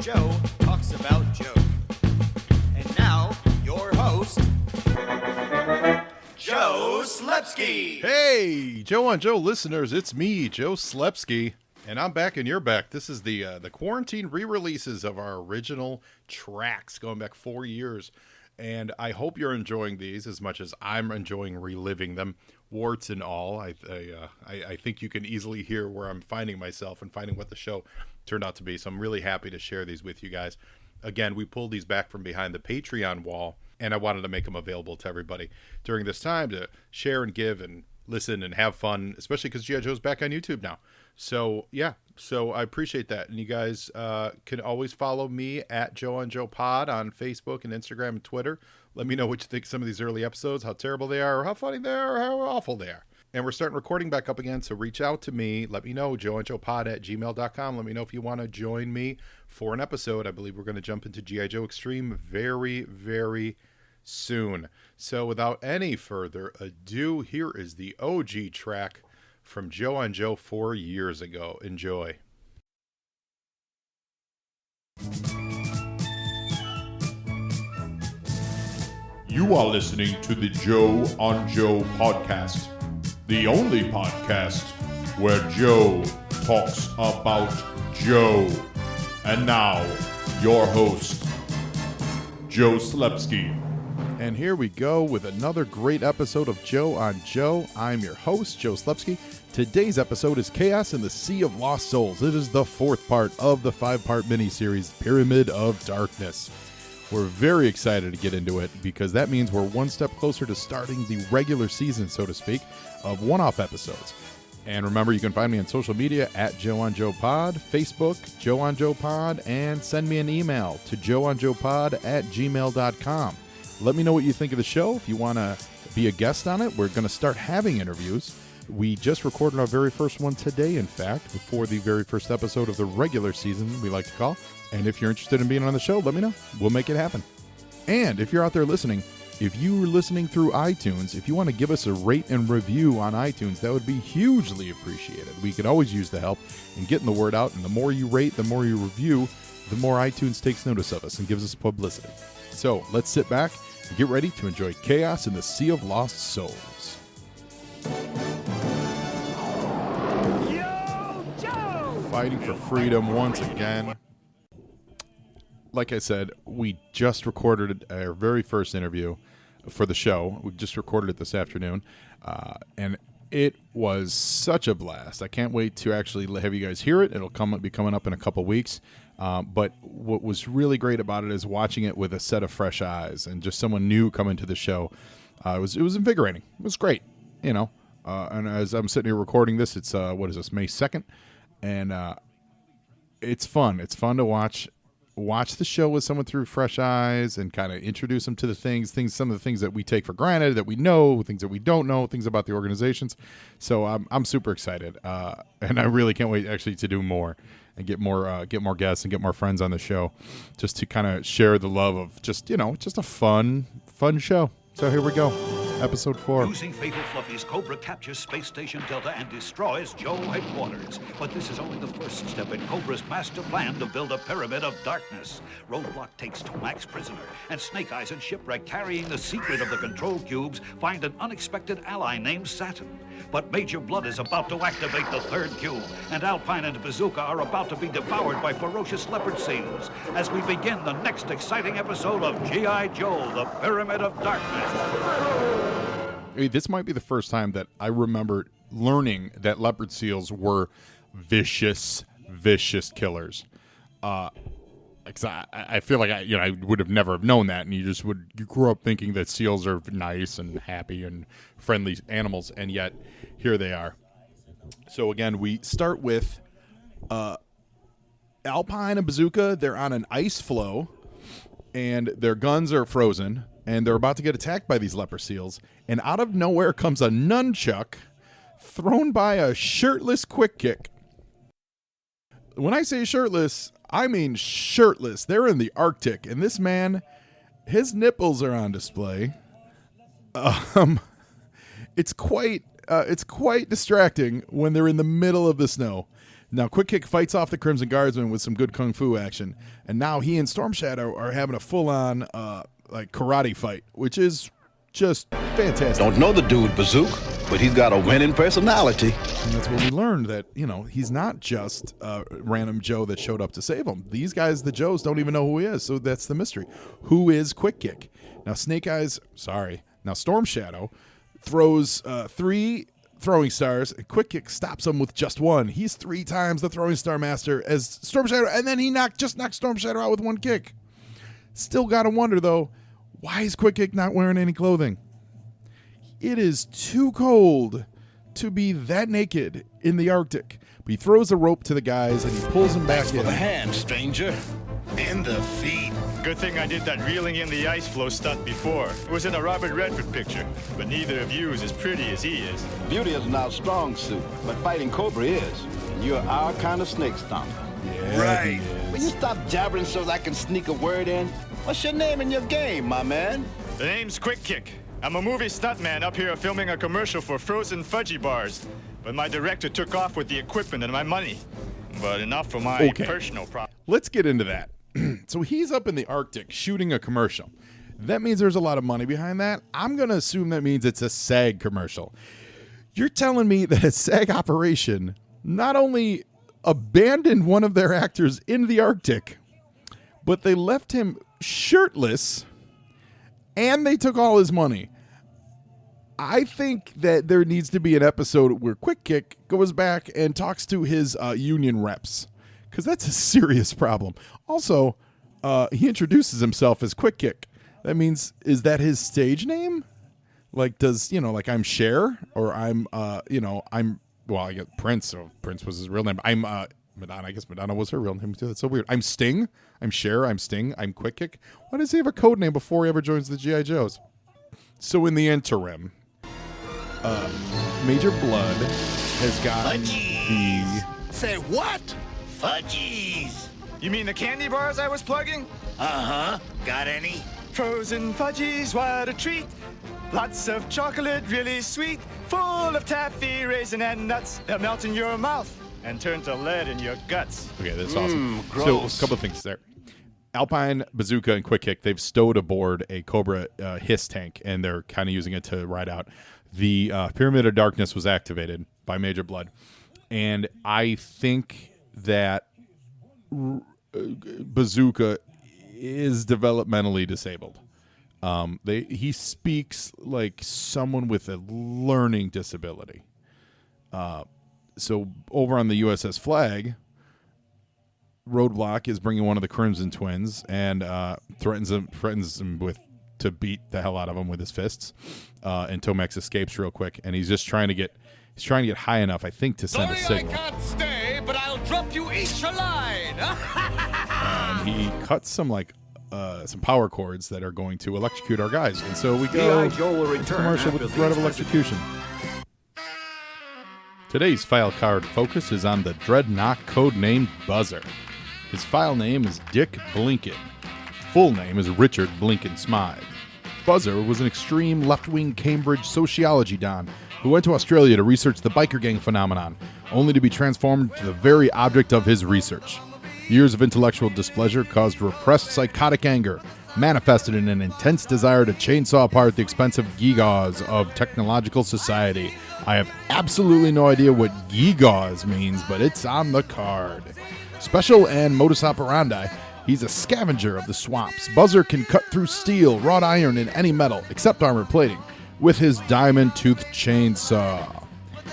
Joe talks about Joe. And now, your host, Joe Slepsky. Hey, Joe on Joe listeners, it's me, Joe Slepsky, and I'm back and you're back. This is the quarantine re-releases of our original tracks going back 4 years, and I hope you're enjoying these as much as I'm enjoying reliving them, warts and all. I think you can easily hear where I'm finding myself and finding what the show turned out to be, so I'm really happy to share these with you guys. Again, we pulled these back from behind the Patreon wall, and I wanted to make them available to everybody during this time to share and give and listen and have fun, especially because G.I. Joe's back on YouTube now. So, yeah, so I appreciate that. And you guys can always follow me at Joe on Joe Pod on Facebook and Instagram and Twitter. Let me know what you think of some of these early episodes, how terrible they are, or how funny they are, or how awful they are. And we're starting recording back up again, so reach out to me. Let me know, joeandjoepod@gmail.com. Let me know if you want to join me for an episode. I believe we're going to jump into G.I. Joe Extreme very, very soon. So without any further ado, here is the OG track from Joe on Joe 4 years ago. Enjoy. You are listening to the Joe on Joe podcast, the only podcast where Joe talks about Joe. And now, your host, Joe Slepsky. And here we go with another great episode of Joe on Joe. I'm your host, Joe Slepsky. Today's episode is Chaos in the Sea of Lost Souls. It is the fourth part of the 5-part miniseries, Pyramid of Darkness. We're very excited to get into it because that means we're one step closer to starting the regular season, so to speak, of one-off episodes. And remember, you can find me on social media at Joe on Joe Pod, Facebook, Joe on Joe Pod, and send me an email to joeonjoepod@gmail.com. Let me know what you think of the show. If you want to be a guest on it, we're going to start having interviews. We just recorded our very first one today, in fact, before the very first episode of the regular season, we like to call. And if you're interested in being on the show, let me know. We'll make it happen. And if you're out there listening, if you're listening through iTunes, if you want to give us a rate and review on iTunes, that would be hugely appreciated. We could always use the help in getting the word out. And the more you rate, the more you review, the more iTunes takes notice of us and gives us publicity. So let's sit back and get ready to enjoy Chaos in the Sea of Lost Souls. Yo, Joe! Fighting for freedom once again. Like I said, we just recorded our very first interview for the show. We just recorded it this afternoon, and it was such a blast. I can't wait to actually have you guys hear it. It'll be coming up in a couple weeks. But what was really great about it is watching it with a set of fresh eyes and just someone new coming to the show. It was invigorating. It was great, you know. And as I'm sitting here recording this, it's what is this, May 2nd, and it's fun. It's fun to watch the show with someone through fresh eyes and kind of introduce them to the some of the things that we take for granted, that we know, things that we don't know, things about the organizations. So I'm super excited, and I really can't wait actually to do more and get more guests and get more friends on the show, just to kind of share the love of just a fun show. So here we go. Episode 4. Using Fatal Fluffy's Cobra captures Space Station Delta and destroys Joe headquarters. But this is only the first step in Cobra's master plan to build a pyramid of darkness. Roadblock takes Tomax prisoner, and Snake Eyes and Shipwreck, carrying the secret of the control cubes, find an unexpected ally named Saturn. But Major Blood is about to activate the third cube, and Alpine and Bazooka are about to be devoured by ferocious leopard seals as we begin the next exciting episode of G.I. Joe, the Pyramid of Darkness. This might be the first time that I remember learning that leopard seals were vicious killers. I feel like I would have never have known that, and you grew up thinking that seals are nice and happy and friendly animals, and yet here they are. So again, we start with Alpine and Bazooka. They're on an ice floe, and their guns are frozen, and they're about to get attacked by these leopard seals, and out of nowhere comes a nunchuck thrown by a shirtless Quick Kick. When I say shirtless, I mean shirtless. They're in the Arctic, and this man, his nipples are on display. It's quite distracting when they're in the middle of the snow. Now, Quick Kick fights off the Crimson Guardsman with some good kung fu action, and now he and Storm Shadow are having a full-on like karate fight, which is just fantastic. Don't know the dude, Bazook, but he's got a winning personality. And that's what we learned, that, you know, he's not just random Joe that showed up to save him. These guys, the Joes, don't even know who he is, so that's the mystery. Who is Quick Kick? Now, Storm Shadow throws 3 throwing stars, and Quick Kick stops him with just 1. He's 3 times the throwing star master as Storm Shadow, and then he knocked Storm Shadow out with 1 kick. Still gotta wonder, though, why is Quick Kick not wearing any clothing? It is too cold to be that naked in the Arctic. But he throws a rope to the guys and he pulls them back in. For the hand, stranger. And the feet. Good thing I did that reeling in the ice flow stunt before. It was in a Robert Redford picture, but neither of you is as pretty as he is. Beauty isn't our strong suit, but fighting Cobra is. And you're our kind of snake stomper. Yeah, Right. he is. Will you stop jabbering so that I can sneak a word in? What's your name and your game, my man? The name's Quick Kick. I'm a movie stuntman up here filming a commercial for frozen fudgy bars. But my director took off with the equipment and my money. But enough for my personal problem. Let's get into that. So he's up in the Arctic shooting a commercial. That means there's a lot of money behind that. I'm going to assume that means it's a SAG commercial. You're telling me that a SAG operation not only abandoned one of their actors in the Arctic, but they left him shirtless and they took all his money. I think that there needs to be an episode where Quick Kick goes back and talks to his union reps, because that's a serious problem. Also, he introduces himself as Quick Kick. That means, is that his stage name? Like, does, like I'm Cher, or I'm, well, I guess Prince, so Prince was his real name. I'm Madonna. I guess Madonna was her real name too. That's so weird. I'm Sting. I'm Cher. I'm Sting. I'm Quick Kick. Why does he have a code name before he ever joins the G.I. Joes? So in the interim, Major Blood has gotten the... Say what? Fudgies. You mean the candy bars I was plugging? Uh-huh. Got any? Frozen fudgies, what a treat. Lots of chocolate, really sweet. Full of taffy, raisin, and nuts. They'll melt in your mouth and turn to lead in your guts. Okay, that's awesome. gross. So a couple of things there. Alpine, Bazooka, and Quick Kick, they've stowed aboard a Cobra Hiss tank, and they're kind of using it to ride out. The Pyramid of Darkness was activated by Major Blood, and I think that Bazooka is developmentally disabled. He speaks like someone with a learning disability. So over on the USS Flag, Roadblock is bringing one of the Crimson Twins and threatens him to beat the hell out of him with his fists. And Tomax escapes real quick, and he's just trying to get high enough, I think, to send a signal. I can't stay, but I'll drop you each a line. And he cuts some power cords that are going to electrocute our guys. And so we go to commercial with the threat of electrocution. Today's file card focus is on the Dreadnought codenamed Buzzer. His file name is Dick Blinken. Full name is Richard Blinken Smythe. Buzzer was an extreme left-wing Cambridge sociology don who went to Australia to research the biker gang phenomenon, only to be transformed into the very object of his research. Years of intellectual displeasure caused repressed psychotic anger, manifested in an intense desire to chainsaw apart the expensive gewgaws of technological society. I have absolutely no idea what gewgaws means, but it's on the card. Special and modus operandi, he's a scavenger of the swamps. Buzzer can cut through steel, wrought iron, and any metal, except armor plating, with his diamond-toothed chainsaw.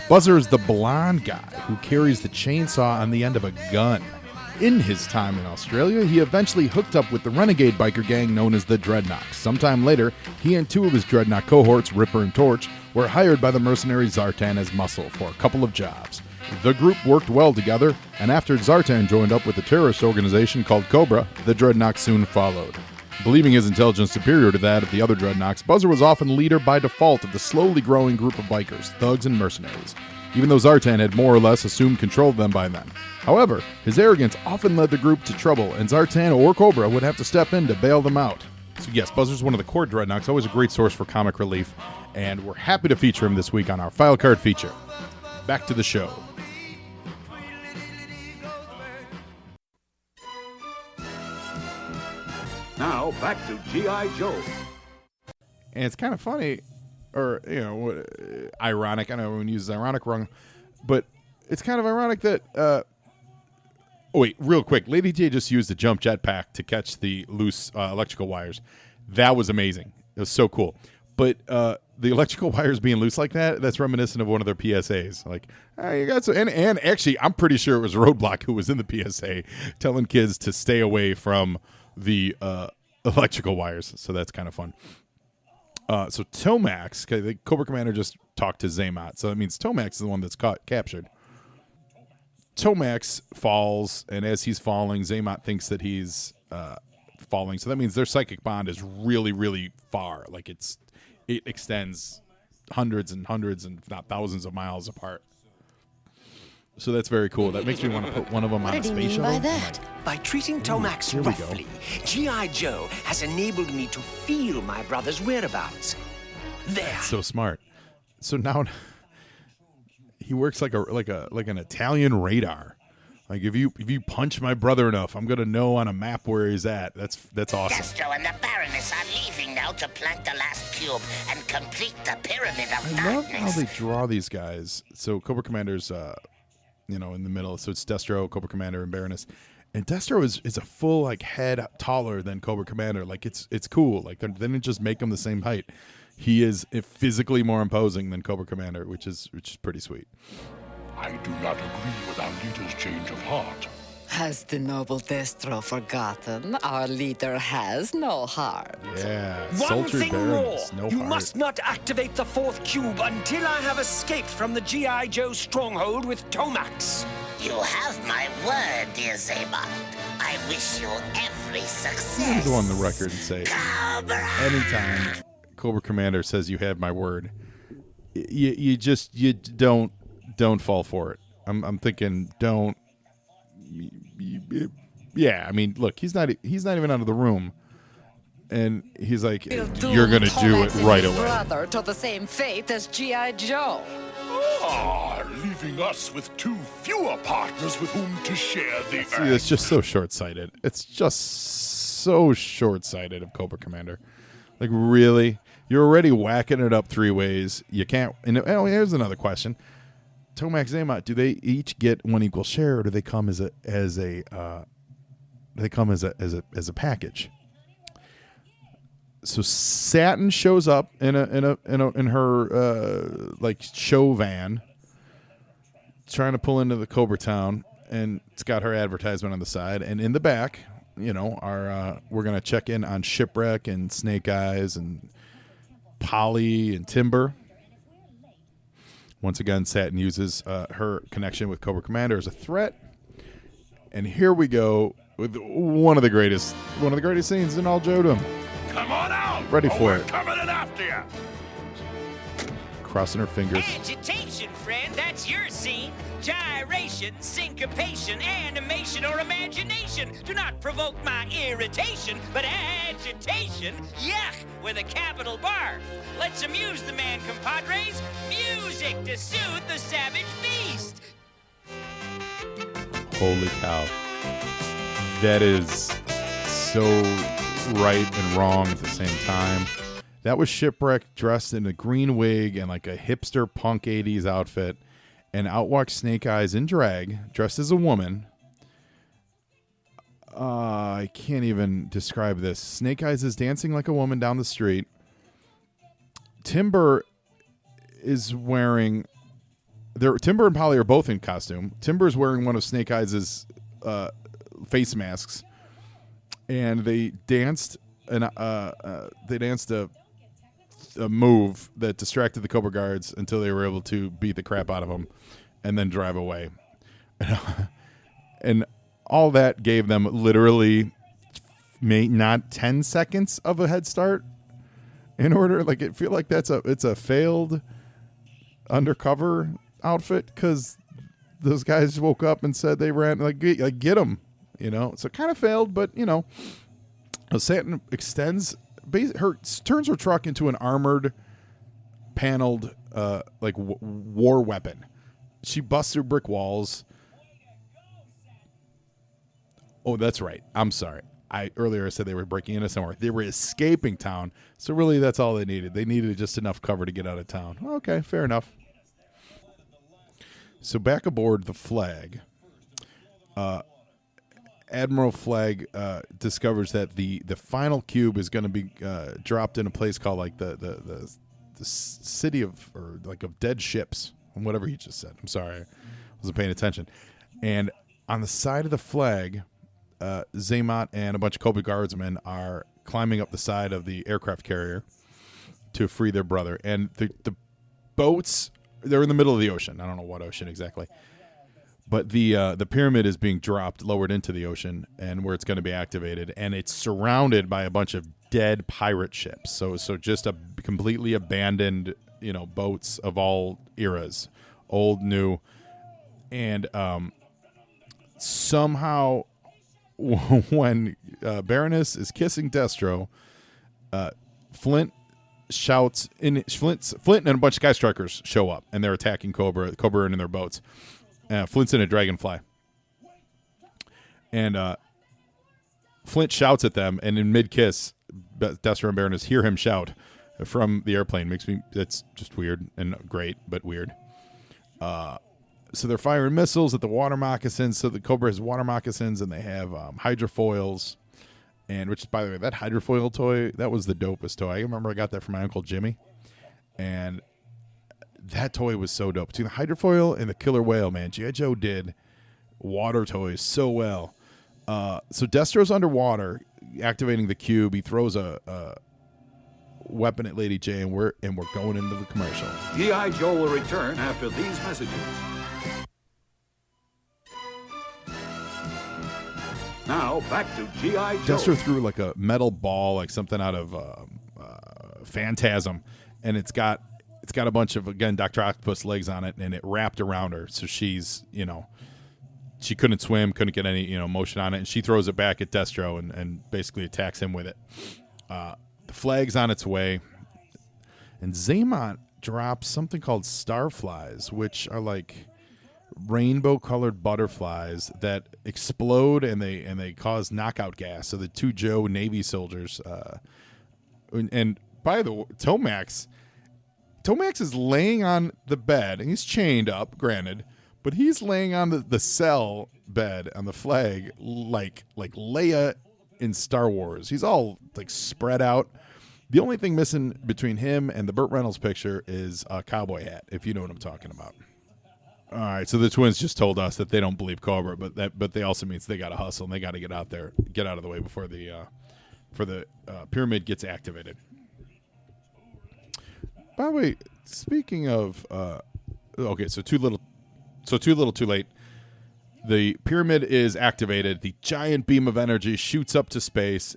Buzzer is the blonde guy who carries the chainsaw on the end of a gun. In his time in Australia, he eventually hooked up with the renegade biker gang known as the Dreadnoughts. Sometime later, he and 2 of his Dreadnought cohorts, Ripper and Torch, were hired by the mercenary Zartan as muscle for a couple of jobs. The group worked well together, and after Zartan joined up with a terrorist organization called Cobra, the Dreadnoughts soon followed. Believing his intelligence superior to that of the other Dreadnoughts, Buzzer was often leader by default of the slowly growing group of bikers, thugs, and mercenaries, even though Zartan had more or less assumed control of them by then. However, his arrogance often led the group to trouble, and Zartan or Cobra would have to step in to bail them out. So yes, Buzzer's one of the core Dreadnoughts, always a great source for comic relief, and we're happy to feature him this week on our file card feature. Back to the show. Now, back to G.I. Joe. And it's kind of funny, or, ironic. I know everyone uses ironic wrong, but it's kind of ironic that, oh, wait, real quick. Lady J just used a jump jetpack to catch the loose electrical wires. That was amazing. It was so cool. But the electrical wires being loose like that, that's reminiscent of one of their PSAs. Like, hey, you got and actually, I'm pretty sure it was Roadblock who was in the PSA telling kids to stay away from the electrical wires. So that's kind of fun. So Tomax, the Cobra Commander just talked to Zaymot. So that means Tomax is the one that's captured. Tomax falls, and as he's falling, Zaymot thinks that he's falling. So that means their psychic bond is really, really far. Like it extends hundreds and hundreds and if not thousands of miles apart. So that's very cool. That makes me want to put one of them on a space shuttle. By that? By treating Tomax we roughly, G.I. Joe has enabled me to feel my brother's whereabouts. There. That's so smart. So now he works like an Italian radar. Like if you punch my brother enough, I'm gonna know on a map where he's at. That's awesome. Destro and the Baroness are leaving now to plant the last cube and complete the Pyramid of I love Darkness. how they draw these guys. So Cobra Commander's, in the middle. So it's Destro, Cobra Commander, and Baroness. And Destro is a full head taller than Cobra Commander. Like it's cool. Like they didn't just make him the same height. He is physically more imposing than Cobra Commander, which is pretty sweet. I do not agree with our leader's change of heart. Has the noble Destro forgotten? Our leader has no heart. Yeah, One sultry thing Baroness, more. no You heart. must not activate the fourth cube until I have escaped from the G.I. Joe stronghold with Tomax. You have my word, dear Zaymot. I wish you every I'm success. going to go on the record and say, anytime Cobra Commander says you have my word, you don't fall for it. I'm thinking don't. Yeah, I mean, look, he's not even out of the room, and he's like, you're gonna do it right away. Brother to the same fate as G.I. Joe. Leaving us with too fewer partners with whom to share the See, it's just so short-sighted. It's just so short-sighted of Cobra Commander. Like, really? You're already whacking it up three ways. You can't. And here's another question: Tomax, Zaymot, do they each get one equal share, or do they come as a package? So Satin shows up in her show van, trying to pull into the Cobra Town, and it's got her advertisement on the side, and in the back, we're gonna check in on Shipwreck and Snake Eyes and Polly and Timber. Once again, Satin uses her connection with Cobra Commander as a threat, and here we go with one of the greatest scenes in all Jodom. Come on out! Ready for we're it. Coming in after you. Crossing her fingers. Agitation, friend, that's your scene. Gyration, syncopation, animation, or imagination. Do not provoke my irritation, but agitation, yuck, with a capital barf. Let's amuse the man, compadres. Music to soothe the savage beast. Holy cow. That is so right and wrong at the same time. That was Shipwreck dressed in a green wig and like a hipster punk 80s outfit, and out walks Snake Eyes in drag, dressed as a woman. I can't even describe this. Snake Eyes is dancing like a woman down the street. Timber is wearing... Timber and Polly are both in costume. Timber is wearing one of Snake Eyes' face masks, and they danced a move that distracted the Cobra guards until they were able to beat the crap out of them and then drive away. And all that gave them literally not 10 seconds of a head start in order. Like, it feel like it's a failed undercover outfit, because those guys woke up and said they ran get them, so it kind of failed, but Satin turns her truck into an armored, paneled, war weapon. She busts through brick walls. Oh, that's right. I'm sorry. I earlier said they were breaking into somewhere. They were escaping town. So really, that's all they needed. They needed just enough cover to get out of town. Okay, fair enough. So back aboard the Flag, Admiral Flag discovers that the final cube is going to be dropped in a place called like the city of dead ships, whatever he just said. I'm sorry, I wasn't paying attention. And on the side of the Flag, Xamot and a bunch of Cobra guardsmen are climbing up the side of the aircraft carrier to free their brother. And the boats, they're in the middle of the ocean. I don't know what ocean exactly. But the pyramid is being dropped, lowered into the ocean, and where it's going to be activated, and it's surrounded by a bunch of dead pirate ships. So just a completely abandoned, boats of all eras, old, new, and somehow when Baroness is kissing Destro, Flint shouts, Flint and a bunch of Sky Strikers show up, and they're attacking Cobra in their boats. Flint's in a dragonfly. And Flint shouts at them, and in mid-kiss, Destro and Baroness hear him shout from the airplane. That's just weird and great, but weird. So they're firing missiles at the water moccasins. So the Cobra has water moccasins, and they have hydrofoils. And which, by the way, that hydrofoil toy, that was the dopest toy. I remember I got that from my Uncle Jimmy. And that toy was so dope. Between the hydrofoil and the killer whale, man, G.I. Joe did water toys so well. So Destro's underwater, activating the cube. He throws a weapon at Lady J, and we're going into the commercial. G.I. Joe will return after these messages. Now, back to G.I. Joe. Destro threw like a metal ball, like something out of Phantasm, and it's got a bunch of, again, Dr. Octopus legs on it, and it wrapped around her. So she's, she couldn't swim, couldn't get any, motion on it, and she throws it back at Destro and basically attacks him with it. The Flag's on its way, and Xamot drops something called starflies, which are like rainbow-colored butterflies that explode, and they cause knockout gas. So the two Joe Navy soldiers, and by the way, Tomax is laying on the bed, and he's chained up, granted, but he's laying on the cell bed on the Flag like Leia in Star Wars. He's all like spread out. The only thing missing between him and the Burt Reynolds picture is a cowboy hat, if you know what I'm talking about. All right, so the twins just told us that they don't believe Cobra, but they also means they got to hustle and they got to get out of the way before the pyramid gets activated. By the way, speaking of, okay, so too little, too late. The pyramid is activated. The giant beam of energy shoots up to space.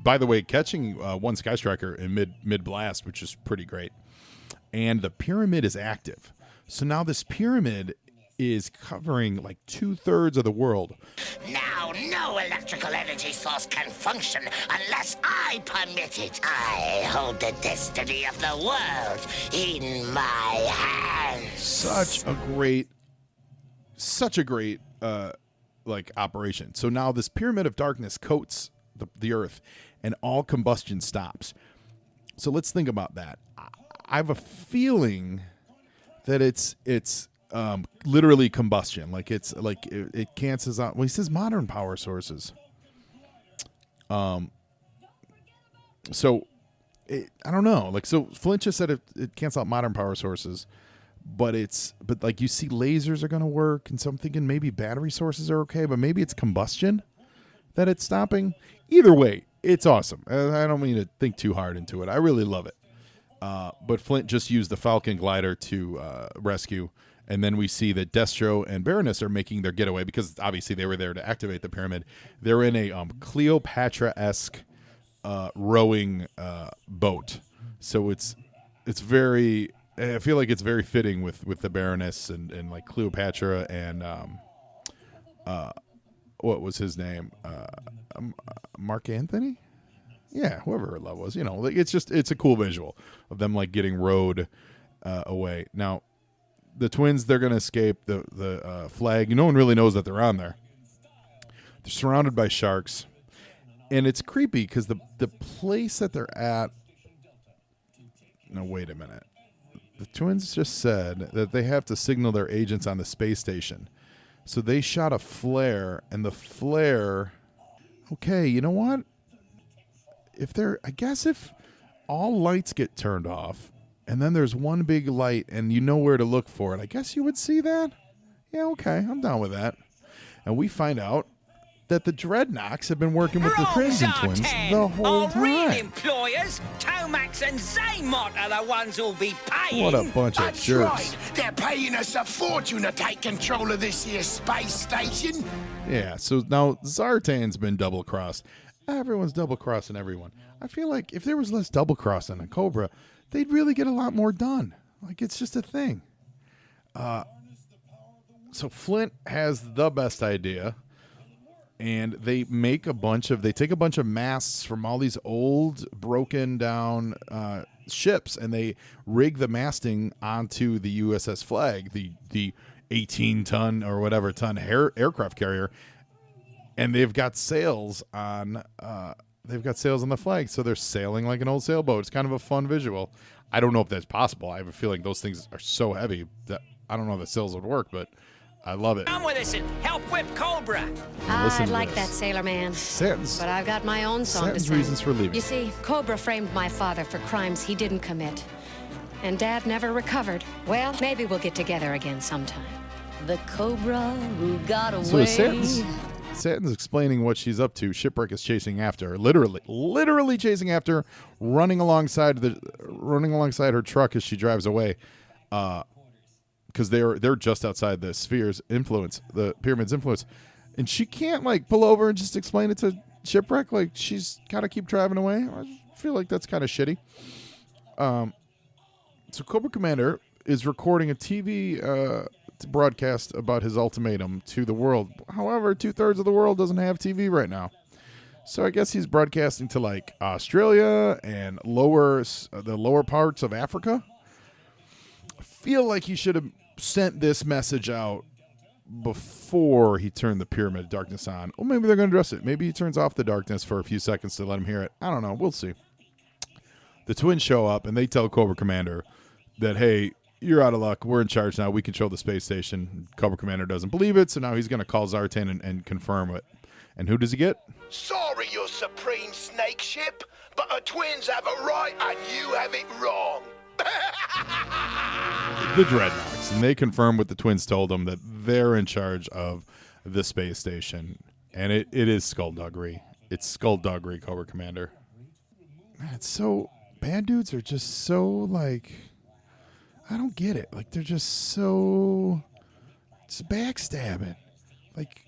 By the way, catching one Sky Striker in mid blast, which is pretty great. And the pyramid is active. So now this pyramid is covering like 2/3 of the world. Now, no electrical energy source can function unless I permit it. I hold the destiny of the world in my hands. Such a great operation. So now this pyramid of darkness coats the earth, and all combustion stops. So let's think about that. I have a feeling that it's literally combustion. Like it's like it cancels out. Well, he says modern power sources. So I don't know. Like, so Flint just said it cancels out modern power sources, but like you see lasers are going to work, and so I'm thinking maybe battery sources are okay, but maybe it's combustion that it's stopping. Either way, it's awesome. I don't mean to think too hard into it. I really love it. But Flint just used the Falcon glider to rescue, and then we see that Destro and Baroness are making their getaway because obviously they were there to activate the pyramid. They're in a Cleopatra-esque rowing boat, so it's very. I feel like it's very fitting with the Baroness and like Cleopatra and what was his name? Mark Anthony. Yeah, whoever her love was, it's a cool visual of them like getting rowed away. Now, the twins, they're going to escape the Flag. No one really knows that they're on there. They're surrounded by sharks, And it's creepy because the place that they're at. No, wait a minute. The twins just said that they have to signal their agents on the space station. So they shot a flare, and the flare. Okay, you know what? I guess if all lights get turned off, and then there's one big light, and you know where to look for it, I guess you would see that. Yeah, okay, I'm down with that. And we find out that the Dreadnoks have been working with the Crimson Twins the whole time. Real employers, Tomax and Zaymot are the ones who'll be paying. What a bunch of jerks. Right. They're paying us a fortune to take control of this here space station. Yeah, so now Zartan's been double-crossed. Everyone's double-crossing everyone. I feel like if there was less double-crossing on Cobra, they'd really get a lot more done. Like, it's just a thing. So Flint has the best idea. And they take a bunch of masts from all these old, broken down ships, and they rig the masting onto the USS Flag, the 18-ton or whatever ton aircraft carrier, and they've got sails on the flag, so they're sailing like an old sailboat. It's kind of a fun visual. I don't know if that's possible. I have a feeling those things are so heavy that I don't know if the sails would work, but I love it. Come with us and help whip Cobra. I'd like that, Sailor Man. Sentence. But I've got my own song to Sentence sing. reasons for leaving. You see, Cobra framed my father for crimes he didn't commit. And Dad never recovered. Well, maybe we'll get together again sometime. The Cobra who got away. So Satin's explaining what she's up to. Shipwreck is chasing after her, literally chasing after her, running alongside her truck as she drives away. Because they're just outside the sphere's influence, the pyramid's influence, and she can't like pull over and just explain it to Shipwreck. Like she's got to keep driving away. I feel like that's kind of shitty. So Cobra Commander is recording a TV broadcast about his ultimatum to the world. However, 2/3 of the world doesn't have TV right now, so I guess he's broadcasting to like Australia and the lower parts of Africa. I feel like he should have sent this message out before he turned the Pyramid of Darkness on. Well, maybe they're going to address it. Maybe he turns off the darkness for a few seconds to let him hear it. I don't know. We'll see. The twins show up, and they tell Cobra Commander that, hey, you're out of luck. We're in charge now. We control the space station. Cobra Commander doesn't believe it, so now he's going to call Zartan and confirm it. And who does he get? Sorry, your supreme snake ship, but the twins have it right and you have it wrong. The Dreadnoks, and they confirm what the twins told them, that they're in charge of the space station, and it is skullduggery. It's skullduggery, Cobra Commander. Man, it's so bad dudes are just so like I don't get it. Like they're just so it's backstabbing. Like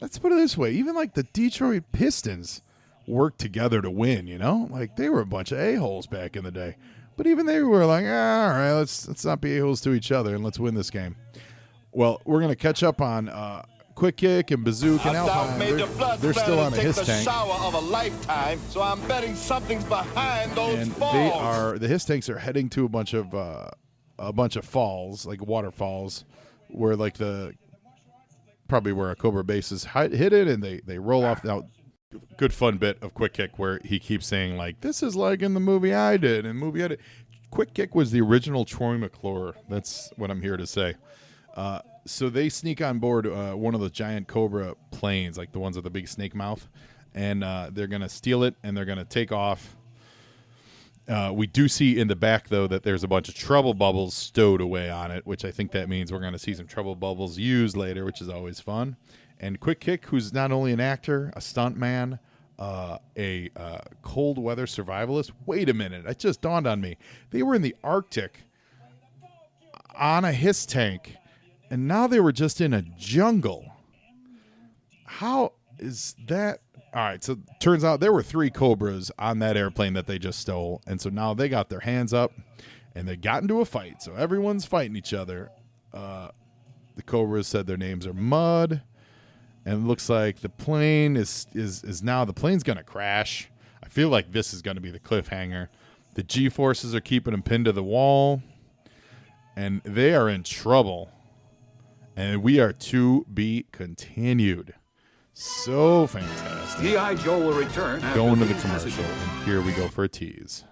let's put it this way, even like the Detroit Pistons work together to win, you know? Like they were a bunch of a-holes back in the day. But even they were like, all right, let's not be a-holes to each other and let's win this game. Well, we're going to catch up on Quick Kick and Bazooka and Alpine. They're still on a Hiss tank. Shower of a lifetime, so I'm betting something's behind those and falls. The Hiss tanks are heading to a bunch of falls, like waterfalls, where like probably where a Cobra base is hidden, and they roll off. Now, good fun bit of Quick Kick where he keeps saying like, this is like in the movie I did. Quick Kick was the original Troy McClure. That's what I'm here to say. So they sneak on board one of the giant Cobra planes, like the ones with the big snake mouth, and they're going to steal it, and they're going to take off. We do see in the back, though, that there's a bunch of trouble bubbles stowed away on it, which I think that means we're going to see some trouble bubbles used later, which is always fun. And Quick Kick, who's not only an actor, a stuntman, a cold weather survivalist. Wait a minute. It just dawned on me. They were in the Arctic on a Hiss tank, and now they were just in a jungle. How is that? All right, so turns out there were 3 Cobras on that airplane that they just stole, and so now they got their hands up, and they got into a fight. So everyone's fighting each other. The Cobras said their names are Mud. And it looks like the plane is now the plane's going to crash. I feel like this is going to be the cliffhanger. The G-forces are keeping them pinned to the wall. And they are in trouble. And we are to be continued. So fantastic. G.I. Joe will return after Going to the these commercial. messages. And here we go for a tease.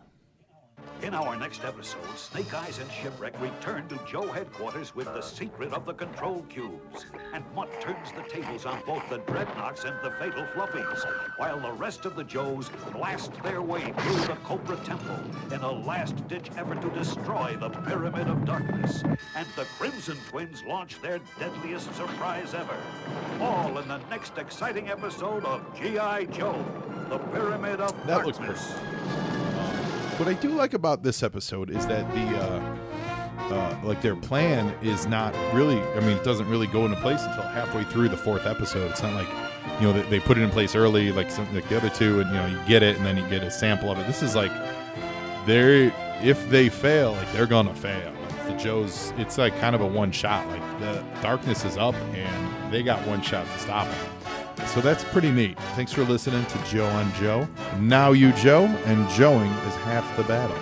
In our next episode, Snake Eyes and Shipwreck return to Joe headquarters with the secret of the control cubes. And Mutt turns the tables on both the Dreadnoks and the Fatal Fluffies, while the rest of the Joes blast their way through the Cobra Temple in a last-ditch effort to destroy the Pyramid of Darkness. And the Crimson Twins launch their deadliest surprise ever. All in the next exciting episode of G.I. Joe, the Pyramid of That looks Darkness. What I do like about this episode is that like their plan is not really, I mean, it doesn't really go into place until halfway through the fourth episode. It's not like, you know, they put it in place early like the other two, and, you know, you get it and then you get a sample of it. This is like, if they fail, like, they're gonna fail. Like, the Joes, it's like kind of a one shot. Like, the darkness is up and they got one shot to stop it. So that's pretty neat. Thanks for listening to Joe on Joe. Now you Joe, and Joeing is half the battle.